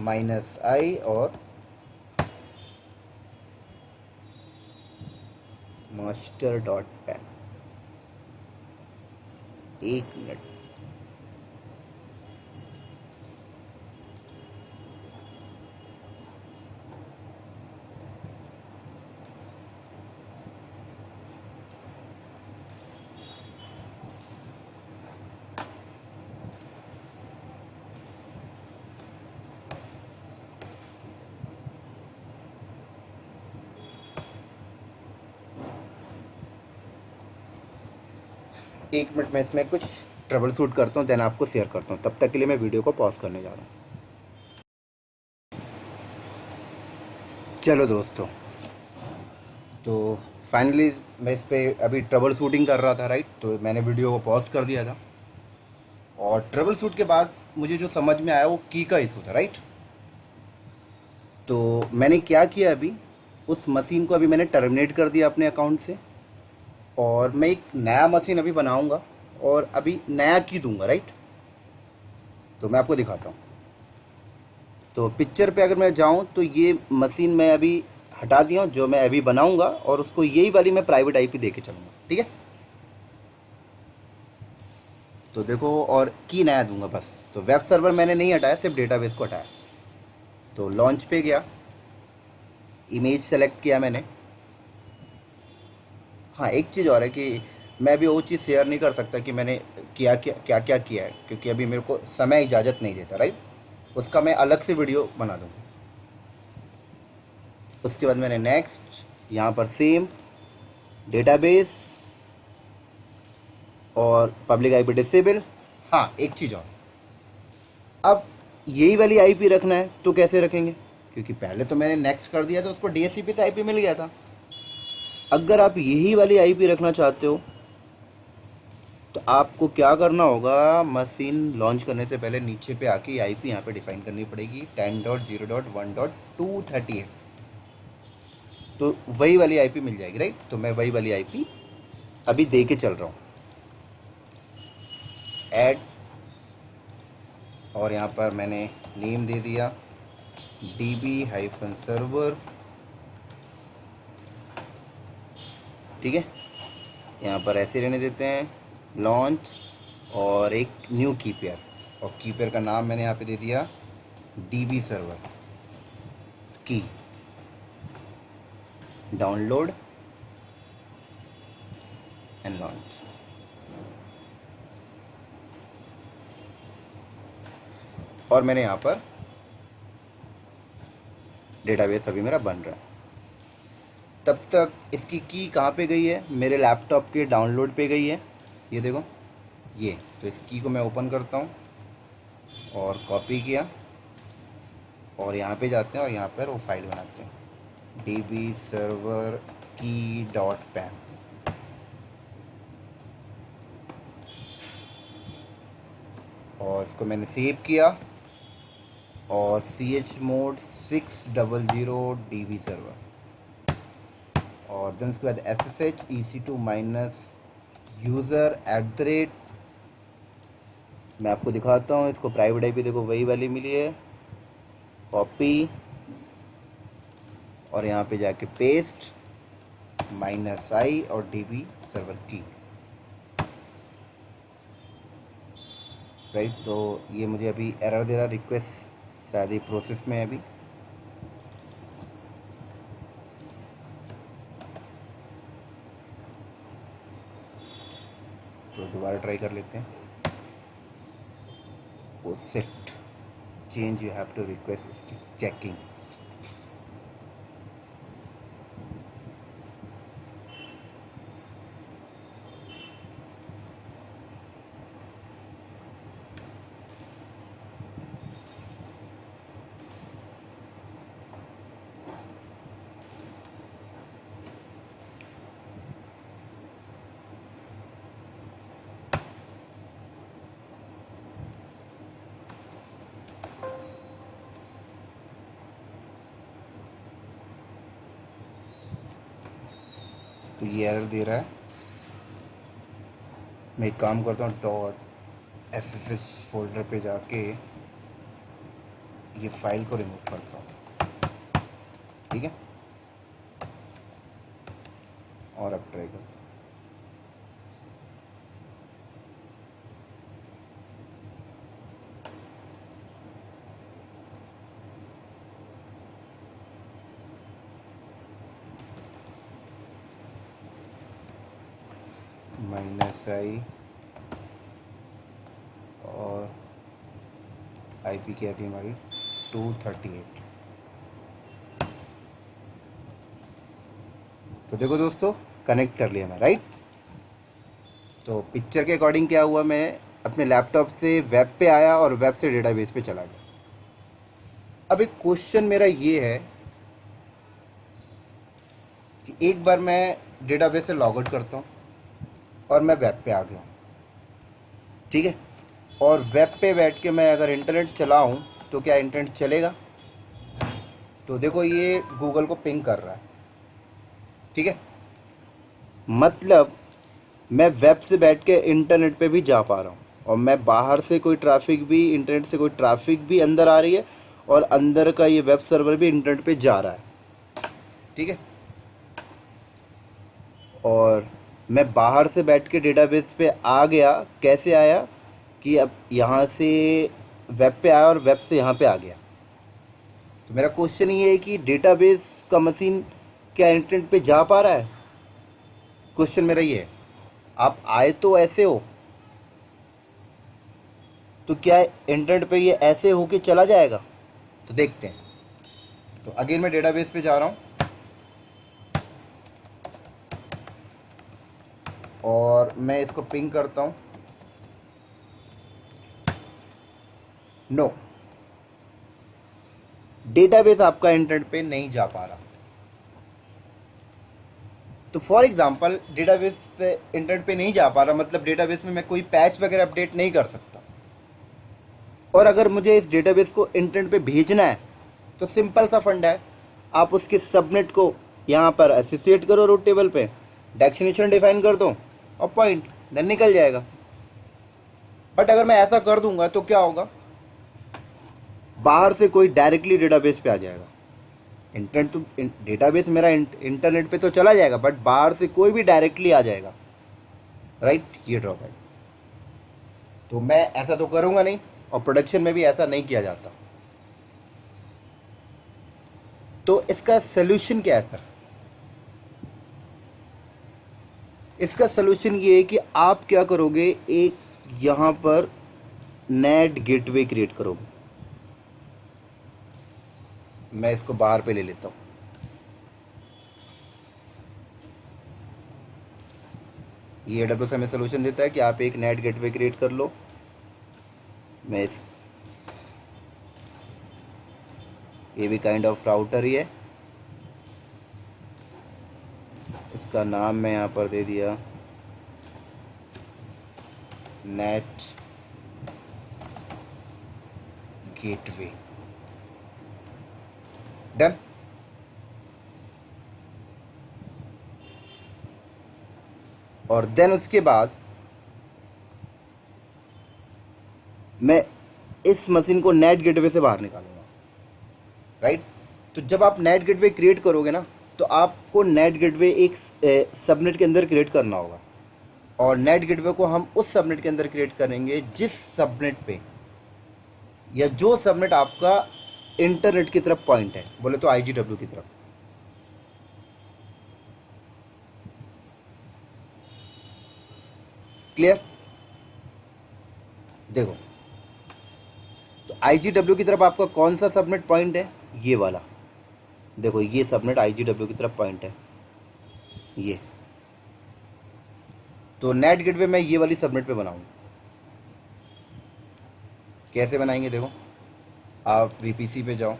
-i और master.pam। 1 मिनट, मैं इसमें कुछ ट्रबल शूट करता हूँ, देन आपको शेयर करता हूँ। तब तक के लिए मैं वीडियो को पॉज करने जा रहा हूँ। चलो दोस्तों, तो फाइनली मैं इस पर अभी ट्रबल शूटिंग कर रहा था, राइट। तो मैंने वीडियो को पॉज कर दिया था और ट्रबल शूट के बाद मुझे जो समझ में आया वो की का इशू था, राइट। तो मैंने क्या किया, अभी उस मशीन को अभी मैंने टर्मिनेट कर दिया अपने अकाउंट से, और मैं एक नया मशीन अभी बनाऊंगा और अभी नया की दूंगा, राइट। तो मैं आपको दिखाता हूँ। तो पिक्चर पे अगर मैं जाऊँ तो ये मशीन मैं अभी हटा दिया हूँ, जो मैं अभी बनाऊंगा, और उसको यही वाली मैं प्राइवेट आईपी दे के चलूँगा, ठीक है। तो देखो, और की नया दूंगा बस। तो वेब सर्वर मैंने नहीं हटाया, सिर्फ डेटाबेस को हटाया। तो लॉन्च पे गया, इमेज सेलेक्ट किया मैंने। हाँ, एक चीज़ और है कि मैं अभी वो चीज़ शेयर नहीं कर सकता कि मैंने क्या क्या किया है, क्योंकि अभी मेरे को समय इजाज़त नहीं देता, राइट। उसका मैं अलग से वीडियो बना दूँगा। उसके बाद मैंने नेक्स्ट, यहाँ पर सेम डेटाबेस और पब्लिक आईपी डिसेबल। हाँ, एक चीज़ और, अब यही वाली आईपी रखना है तो कैसे रखेंगे, क्योंकि पहले तो मैंने नेक्स्ट कर दिया था, उसको डीएचसीपी से आईपी मिल गया था। अगर आप यही वाली आईपी रखना चाहते हो तो आपको क्या करना होगा, मशीन लॉन्च करने से पहले नीचे पे आके आईपी यहाँ पे डिफाइन करनी पड़ेगी, 10.0.1.238। तो वही वाली आईपी मिल जाएगी, राइट। तो मैं वही वाली आईपी अभी दे के चल रहा हूँ, ऐड, और यहाँ पर मैंने नेम दे दिया db-server, ठीक है। यहाँ पर ऐसे रहने देते हैं, लॉन्च, और एक न्यू कीपेयर, और कीपेयर का नाम मैंने यहाँ पे दे दिया db server की, डाउनलोड एंड लॉन्च। और मैंने यहाँ पर डेटाबेस अभी मेरा बन रहा है। तब तक इसकी की कहाँ पे गई है, मेरे लैपटॉप के डाउनलोड पे गई है। ये देखो, ये। तो इस की को मैं ओपन करता हूँ और कॉपी किया और यहाँ पे जाते हैं और यहाँ पर वो फाइल बनाते हैं db server key dot pam। और इसको मैंने सेव किया और chmod 600 db server और देन उसके बाद ssh ec2 माइनस यूज़र @ मैं आपको दिखाता हूँ इसको, प्राइवेट आईपी देखो वही वाली मिली है, कॉपी और यहाँ पे जाके पेस्ट -i और db सर्वर की, राइट। तो ये मुझे अभी एरर दे रहा, रिक्वेस्ट शायद ही प्रोसेस में है अभी। तो दोबारा ट्राई कर लेते हैं। वो set change you have to request checking. तो ये एरर दे रहा है। मैं एक काम करता हूँ .ssh फोल्डर पे जाके ये फाइल को रिमूव करता हूँ, ठीक है। और अब ट्राई करता हूँ। -i और IP क्या थी हमारी 238। तो देखो दोस्तों, कनेक्ट कर लिया मैं, राइट। तो पिक्चर के अकॉर्डिंग क्या हुआ, मैं अपने लैपटॉप से वेब पे आया और वेब से डेटाबेस पे चला गया। अब एक क्वेश्चन मेरा ये है कि एक बार मैं डेटाबेस से लॉग आउट करता हूँ और मैं वेब पे आ गया हूँ, ठीक है। और वेब पे बैठ के मैं अगर इंटरनेट चलाऊँ तो क्या इंटरनेट चलेगा? तो देखो ये गूगल को पिंग कर रहा है, ठीक है। मतलब मैं वेब से बैठ के इंटरनेट पे भी जा पा रहा हूँ और मैं बाहर से कोई ट्रैफिक भी, इंटरनेट से कोई ट्रैफिक भी अंदर आ रही है और अंदर का ये वेब सर्वर भी इंटरनेट पे जा रहा है, ठीक है। और मैं बाहर से बैठ के डेटाबेस पे आ गया, कैसे आया कि अब यहाँ से वेब पे आया और वेब से यहाँ पे आ गया। तो मेरा क्वेश्चन ये है कि डेटाबेस का मशीन क्या इंटरनेट पे जा पा रहा है? क्वेश्चन मेरा ये है। आप आए तो ऐसे हो, तो क्या इंटरनेट पे ये ऐसे होके चला जाएगा? तो देखते हैं। तो अगेन मैं डेटाबेस पे जा रहा हूँ और मैं इसको पिंग करता हूँ। नो, डेटाबेस आपका इंटरनेट पे नहीं जा पा रहा। तो फॉर एग्जांपल डेटाबेस पे इंटरनेट पे नहीं जा पा रहा, मतलब डेटाबेस में मैं कोई पैच वगैरह अपडेट नहीं कर सकता। और अगर मुझे इस डेटाबेस को इंटरनेट पे भेजना है तो सिंपल सा फंडा है, आप उसके सबनेट को यहाँ पर एसोसिएट करो रूट टेबल पे, डेस्टिनेशन डिफाइन कर दो और पॉइंट, देन निकल जाएगा। बट अगर मैं ऐसा कर दूंगा तो क्या होगा, बाहर से कोई डायरेक्टली डेटाबेस पे आ जाएगा। इंटरनेट तो डेटाबेस मेरा इंटरनेट पे तो चला जाएगा, बट बाहर से कोई भी डायरेक्टली आ जाएगा, राइट। ये ड्रॉबैक। तो मैं ऐसा तो करूंगा नहीं और प्रोडक्शन में भी ऐसा नहीं किया जाता। तो इसका सोल्यूशन क्या है सर? इसका सोल्यूशन ये है कि आप क्या करोगे, एक यहाँ पर नेट गेटवे क्रिएट करोगे। मैं इसको बाहर पे ले लेता हूँ। ये AWS हमें सोल्यूशन देता है कि आप एक नेट गेटवे क्रिएट कर लो। मैं इस ये भी काइंड ऑफ राउटर ही है। इसका नाम मैं यहाँ पर दे दिया नेट गेटवे। डन। और देन उसके बाद मैं इस मशीन को नेट गेटवे से बाहर निकालूंगा, राइट। तो जब आप नेट गेटवे क्रिएट करोगे ना, तो आपको नेट गेटवे एक सबनेट के अंदर क्रिएट करना होगा। और नेट गेटवे को हम उस सबनेट के अंदर क्रिएट करेंगे जिस सबनेट पे या जो सबनेट आपका इंटरनेट की तरफ पॉइंट है, बोले तो IGW की तरफ। क्लियर? देखो, तो IGW की तरफ आपका कौन सा सबनेट पॉइंट है? ये वाला। देखो, ये सबनेट IGW की तरफ पॉइंट है, ये। तो नेट गेटवे मैं ये वाली सबनेट पे बनाऊंगा। कैसे बनाएंगे? देखो, आप VPC पे जाओ,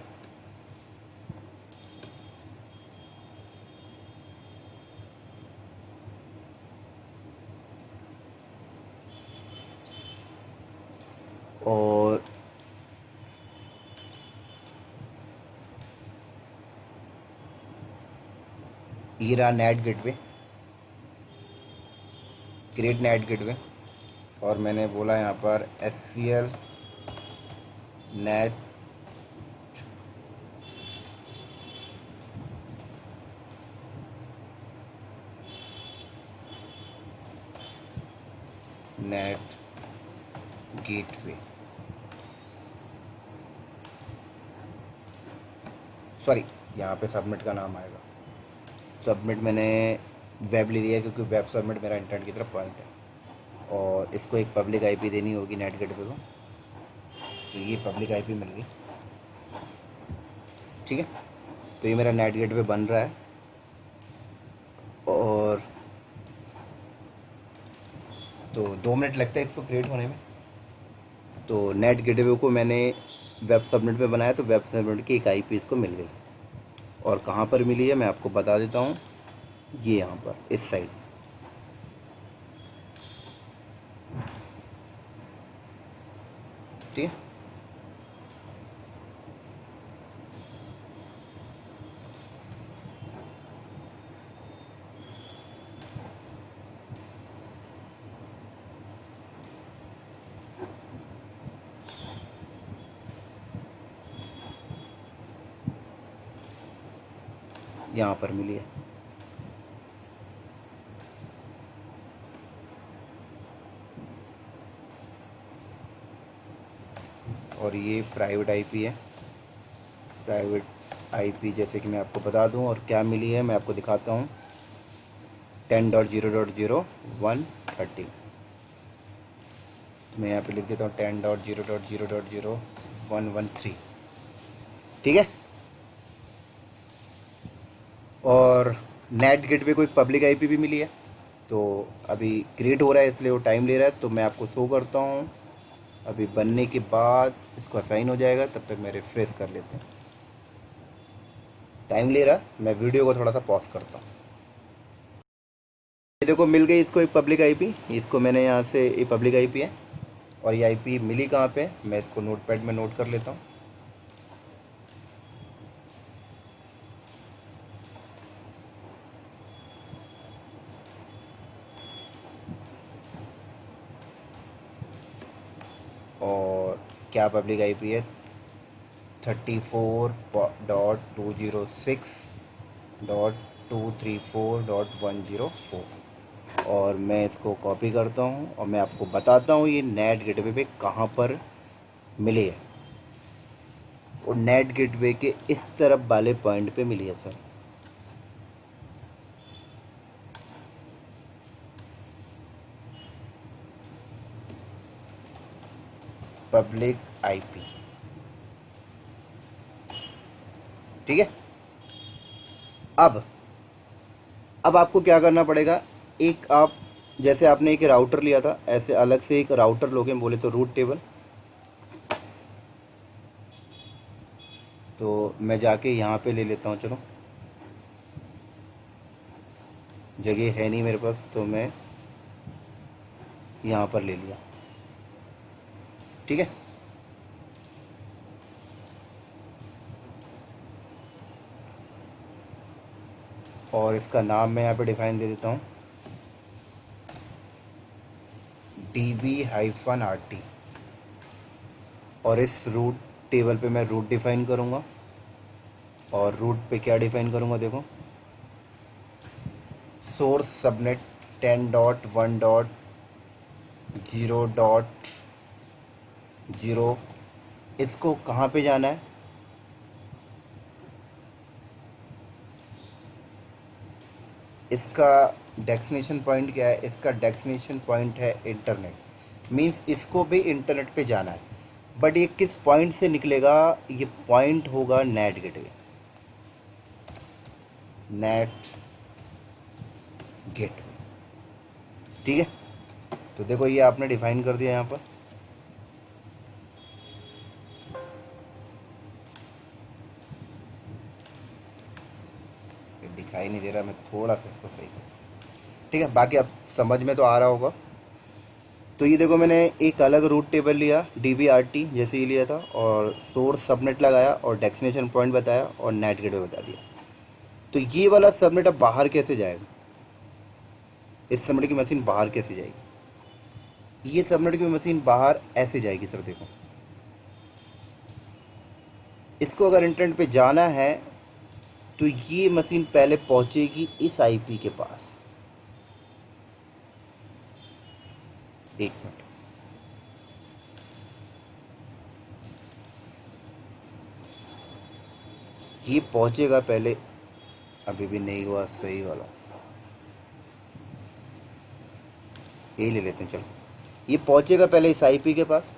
और ये रहा net gateway, create net gateway. और मैंने बोला यहाँ पर SCL net net gateway, sorry, यहाँ पे सबमिट का नाम आएगा। सबमिट मैंने वेब ले लिया क्योंकि वेब सबमिट मेरा इंटरनेट की तरफ पॉइंट है। और इसको एक पब्लिक IP देनी होगी नेट गेटवे को। तो ये पब्लिक IP मिल गई, ठीक है। तो ये मेरा नेट गेटवे बन रहा है। और तो 2 मिनट लगता है इसको क्रिएट होने में। तो नेट गेटवे को मैंने वेब सबनेट पे बनाया, तो वेब सबनेट की एक IP इसको मिल गई। और कहाँ पर मिली है मैं आपको बता देता हूँ, ये यहाँ पर इस साइड। ठीक है, यहाँ पर मिली है। और ये प्राइवेट IP है। प्राइवेट IP जैसे कि मैं आपको बता दूं, और क्या मिली है मैं आपको दिखाता हूँ। 10.0.0.130। तो मैं यहाँ पे लिख देता हूँ 10.0.0.0.113। ठीक है। और नेट गेटवे को एक पब्लिक IP भी मिली है। तो अभी क्रिएट हो रहा है इसलिए वो टाइम ले रहा है, तो मैं आपको शो करता हूँ। अभी बनने के बाद इसको असाइन हो जाएगा, तब तक मैं रिफ्रेश कर लेते हैं। टाइम ले रहा है, मैं वीडियो को थोड़ा सा पॉज करता हूँ। ये देखो, मिल गई इसको एक पब्लिक IP। इसको मैंने यहाँ से, ये पब्लिक IP है। और ये IP मिली कहाँ पे, मैं इसको नोटपैड में नोट कर लेता हूँ। और क्या पब्लिक IP है, 34.206.234.104। और मैं इसको कॉपी करता हूँ और मैं आपको बताता हूँ ये नेट गेटवे पे कहाँ पर मिली है। और नेट गेटवे के इस तरफ वाले पॉइंट पे मिली है सर। पब्लिक IP, ठीक है। अब आपको क्या करना पड़ेगा, एक आप जैसे आपने एक राउटर लिया था, ऐसे अलग से एक राउटर लोगे, बोले तो रूट टेबल। तो मैं जाके यहाँ पे ले लेता हूँ, चलो जगह है नहीं मेरे पास, तो मैं यहाँ पर ले लिया, ठीक है। और इसका नाम मैं यहाँ पे डिफाइन दे देता हूँ, DB-RT। और इस रूट टेबल पे मैं रूट डिफाइन करूँगा, और रूट पे क्या डिफाइन करूँगा, देखो सोर्स सबनेट 10.1.0.0। इसको कहाँ पे जाना है, इसका डेस्टिनेशन पॉइंट क्या है, इसका डेस्टिनेशन पॉइंट है इंटरनेट। मींस इसको भी इंटरनेट पे जाना है, बट ये किस पॉइंट से निकलेगा, ये पॉइंट होगा नेट गेटवे, नेट गेटवे, ठीक है। तो देखो ये आपने डिफाइन कर दिया यहाँ पर। ये दिखाई नहीं दे रहा, मैं थोड़ा सा इसको सही करता हूँ, ठीक है। बाकी आप समझ में तो आ रहा होगा। तो ये देखो मैंने एक अलग रूट टेबल लिया, DB-RT जैसे ही लिया था, और सोर्स सबनेट लगाया, और डेस्टिनेशन पॉइंट बताया, और नेट गेटवे बता दिया। तो ये वाला सबनेट अब बाहर कैसे जाएगा, इस सबनेट की मशीन बाहर कैसे जाएगी, ये सबनेट की मशीन बाहर ऐसे जाएगी सर, देखो इसको अगर इंटरनेट पे जाना है तो ये मशीन पहले पहुंचेगी इस IP के पास। एक मिनट, ये पहुंचेगा पहले, अभी भी नहीं हुआ सही वाला, यही ले लेते हैं चलो। ये पहुंचेगा पहले इस IP के पास,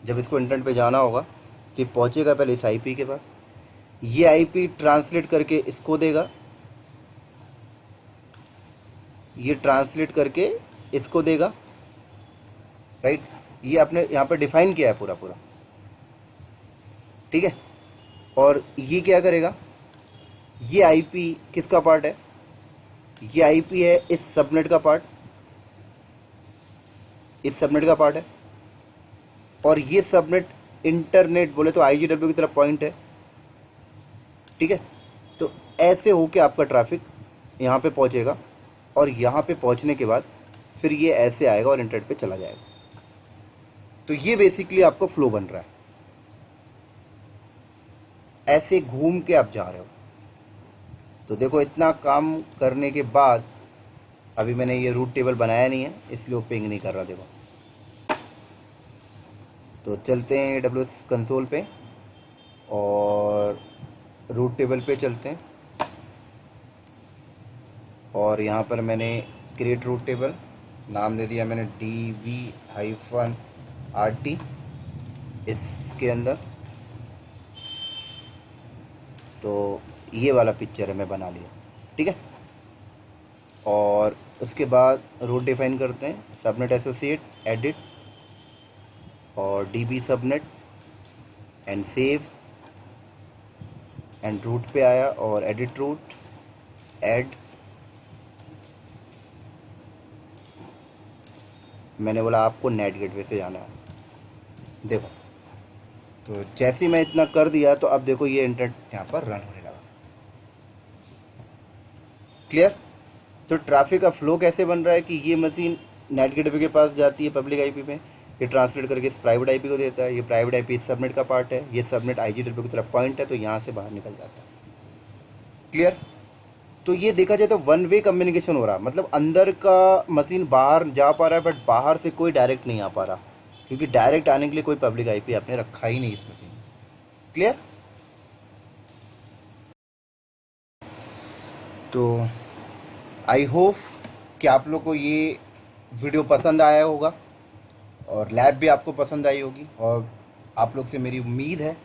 जब इसको इंटरनेट पे जाना होगा तो ये पहुंचेगा पहले इस IP के पास, ये IP ट्रांसलेट करके इसको देगा, ये ट्रांसलेट करके इसको देगा, राइट। ये आपने यहाँ पर डिफाइन किया है पूरा पूरा, ठीक है। और ये क्या करेगा, ये IP किसका पार्ट है, ये IP है इस सबनेट का पार्ट, इस सबनेट का पार्ट है। और ये सबनेट इंटरनेट बोले तो IGW की तरफ पॉइंट है, ठीक है। तो ऐसे होके आपका ट्रैफिक यहाँ पे पहुँचेगा, और यहाँ पे पहुँचने के बाद फिर ये ऐसे आएगा और इंटरनेट पे चला जाएगा। तो ये बेसिकली आपको फ्लो बन रहा है, ऐसे घूम के आप जा रहे हो। तो देखो इतना काम करने के बाद अभी मैंने ये रूट टेबल बनाया नहीं है, इसलिए वो पिंग नहीं कर रहा, देखो। तो चलते हैं AWS कंसोल पे और रूट टेबल पे चलते हैं, और यहाँ पर मैंने क्रिएट रूट टेबल नाम दे दिया मैंने, DB-RT। इसके अंदर तो ये वाला पिक्चर है, मैं बना लिया, ठीक है। और उसके बाद रूट डिफाइन करते हैं, सबनेट एसोसिएट एडिट, और DB subnet and save, and route पे आया और एडिट रूट, ऐड, मैंने बोला आपको नेट गेटवे से जाना है, देखो। तो जैसे ही मैं इतना कर दिया तो अब देखो ये इंटरनेट यहाँ पर रन होने लगा, क्लियर। तो ट्रैफिक का फ्लो कैसे बन रहा है कि ये मशीन नेट गेटवे के पास जाती है पब्लिक IP में, ये ट्रांसलेट करके इस प्राइवेट IP को देता है, ये प्राइवेट IP इस सबनेट का पार्ट है, ये सबनेट IGW की तरफ पॉइंट है, तो यहाँ से बाहर निकल जाता है, क्लियर। तो ये देखा जाए तो वन वे कम्युनिकेशन हो रहा, मतलब अंदर का मशीन बाहर जा पा रहा है, बट बाहर से कोई डायरेक्ट नहीं आ पा रहा, क्योंकि डायरेक्ट आने के लिए कोई पब्लिक IP आपने रखा ही नहीं इस मशीन, क्लियर। तो आई होप कि आप लोग को ये वीडियो पसंद आया होगा, और लैब भी आपको पसंद आई होगी, और आप लोग से मेरी उम्मीद है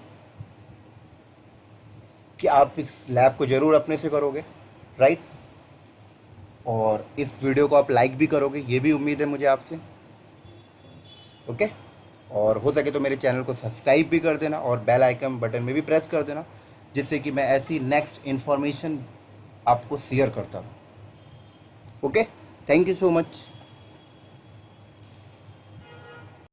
कि आप इस लैब को ज़रूर अपने से करोगे, राइट। और इस वीडियो को आप लाइक भी करोगे, ये भी उम्मीद है मुझे आपसे। ओके, और हो सके तो मेरे चैनल को सब्सक्राइब भी कर देना और बेल आइकन बटन में भी प्रेस कर देना, जिससे कि मैं ऐसी नेक्स्ट इन्फॉर्मेशन आपको शेयर करता हूँ। Okay, thank you so much.